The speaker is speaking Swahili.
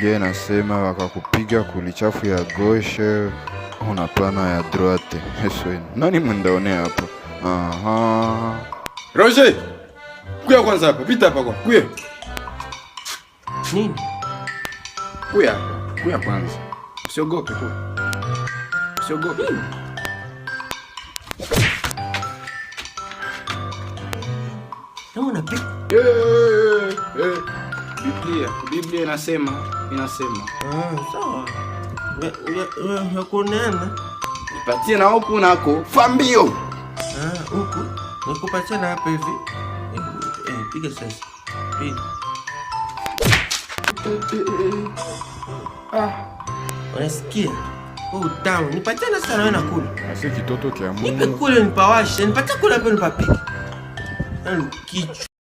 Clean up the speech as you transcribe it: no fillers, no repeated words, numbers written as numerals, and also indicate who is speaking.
Speaker 1: Biblia inasema wakakupiga kulichafu ya gauche unapana ya droite. Eso nani mwendaone hapo? Aha.
Speaker 2: Roger! Kuya kwanza hapa, pita hapa kwa. Kuya.
Speaker 3: Nini?
Speaker 2: Kuya hapa. Kuya kwanza. Usiogope kwa. Usiogope.
Speaker 3: Ndio unapika.
Speaker 2: Biblia inasema.
Speaker 3: Sawa. Ya kunena.
Speaker 2: Nipatie na huku nako. Fambio.
Speaker 3: Huku. Nikupatia na hapa hivi. Piga sasa. Piga. Unasikia? Utamu. Nipatie na sana wewe nakula.
Speaker 1: Asi kitoto kia Mungu.
Speaker 3: Nipe kule nipawashe. Nipatie kule hapo nipapike. Kichwa.